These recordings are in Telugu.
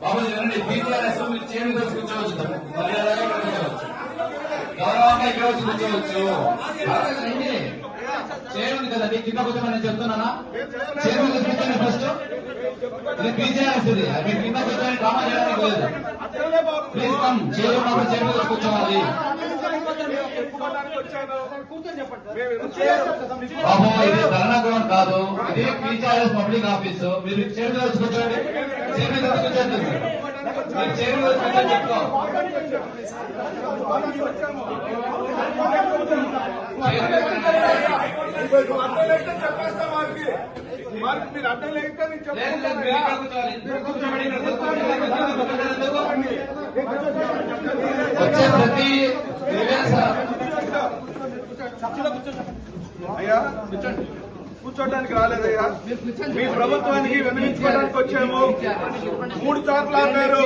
బాబు పీటీఆర్ఎస్ మీరు చేయని వచ్చి కూర్చోవచ్చు, గౌరవంగా ఇక్కడ వచ్చి కూర్చోవచ్చు. చేయను కదండి, కింద కూర్చోమని నేను చెప్తున్నానా? చేయను కూర్చోండి ఫస్ట్. ఇది పీటీఆర్ఎస్, ఇది మీరు కింద కూర్చొని డ్రామా చేయడానికి లేదు. ప్లీజ్ కమ్, చేయడం చేయని వచ్చి కూర్చోవాలి. బాబు ఇది ధర్నా గృహం కాదు, ఇది పీటీఆర్ఎస్ పబ్లిక్ ఆఫీసు. మీరు చేయని వచ్చి కూర్చోండి, చేయని వచ్చి కూర్చోండి. మీరు చేయని వచ్చి కూర్చొని చెప్పుకో. మీరు అడ్డం లేకపోతే వచ్చే ప్రతి అయ్యా కూర్చోడానికి రాలేదయ్యా, మీ ప్రభుత్వానికి విమర్శించుకోవడానికి వచ్చాము. 3 చోట్ల ఆపారు.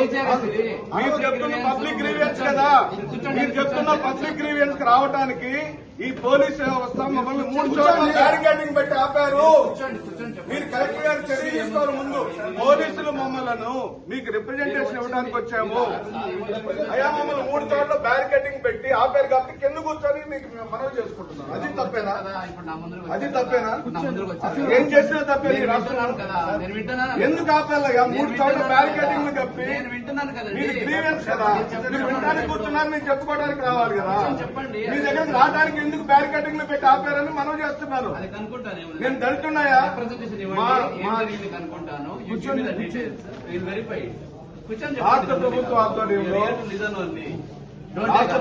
మీరు చెప్తున్న పబ్లిక్ గ్రీవియన్స్ కదా, మీరు చెప్తున్న పబ్లిక్ గ్రీవియన్స్ కి రావడానికి ఈ పోలీస్ వ్యవస్థ మమ్మల్ని 3 చోట్ల బ్యారికేడింగ్ పెట్టి ఆపారు. మీరు కలెక్టర్ గారు చర్య తీసుకోవాలి. ముందు పోలీసులు మమ్మల్ని మీకు రిప్రజెంటేషన్ ఇవ్వడానికి వచ్చాము. అయ్యా మమ్మల్ని 3 చోట్ల బ్యారికేడింగ్ పెట్టి ఆపారు కాబట్టి కింద కూర్చొని మీకు మనవి చేసుకుంటున్నాం. అది తప్పేనా? అది తప్పేనా? ఏం చేసినా తప్పే. ఎందుకు ఆపాలయ్యా? 3 చోట్ల బ్యారికేడింగ్ కప్పి మీరు గ్రీవెన్స్ కదా, మీరు వినడానికి కూర్చున్నారు, మీరు చెప్పుకోవడానికి రావాలి కదా. మీ దగ్గరికి రావడానికి ఎందుకు బ్యారికేడింగ్ పెట్టి ఆపారని మనం చేస్తున్నాను. నేను దళితున్నాయా? రాష్ట్ర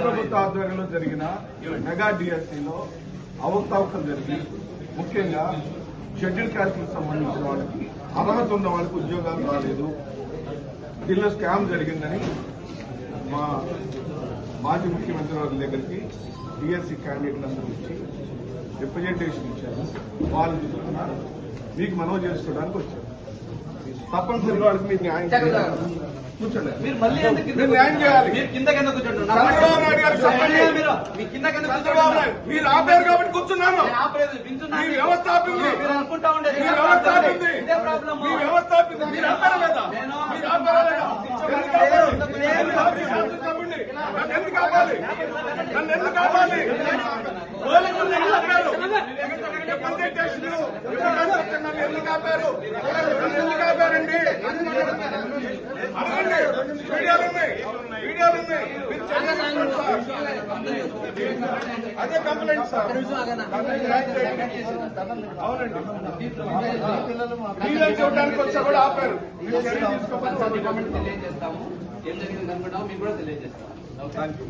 ప్రభుత్వ ఆధ్వర్యంలో జరిగిన మెగా డిఎస్సీలో అవకతవకలు జరిగి ముఖ్యంగా షెడ్యూల్ క్యాస్ట్కి సంబంధించిన వాళ్ళకి అర్హత ఉన్న వాళ్ళకి ఉద్యోగాలు రాలేదు. దీనిలో స్కామ్ జరిగిందని మా మాజీ ముఖ్యమంత్రి వారి దగ్గరికి డిఎస్సీ క్యాండిడేట్లందరూ వచ్చి రిప్రజెంటేషన్ ఇచ్చారు. వాళ్ళు చూస్తున్నారు, మీకు మనవి చేసుకోవడానికి వచ్చారు. తప్పనిసరిగా వాళ్ళకి మీరు న్యాయం చేయాలి. కూర్చోండి, మీరు న్యాయం చేయాలి. చంద్రబాబు నాయుడు గారు చెప్పండి. మీరు ఆపారు కాబట్టి కూర్చున్నాను. మీ వ్యవస్థ ఆపింది, మీ వ్యవస్థ ఆపింది, మీ వ్యవస్థ ఆపింది. మీరు ఆపారా లేదా? మీరు ఆపారా లేదా? చెప్పండి, నన్ను ఎందుకు ఆపాలి? నన్ను ఎందుకు ఆపాలి? పోలీసులు ఎందుకు ఆపారు? రిప్రజెంటేషన్ నన్ను ఎందుకు ఆపారు? నన్ను ఎందుకు ఆపారండి? అడగండి, వీడియోలు ఉన్నాయి, వీడియోలు ఉన్నాయి. అదే కంప్లైంట్ సార్. అవునండి, వీడియోలు చూడడానికి వచ్చా కూడా ఆపారు. తెలియజేస్తాము, ఏం జరిగింది అనుకుంటాము, మీకు కూడా తెలియజేస్తాము. Thank you.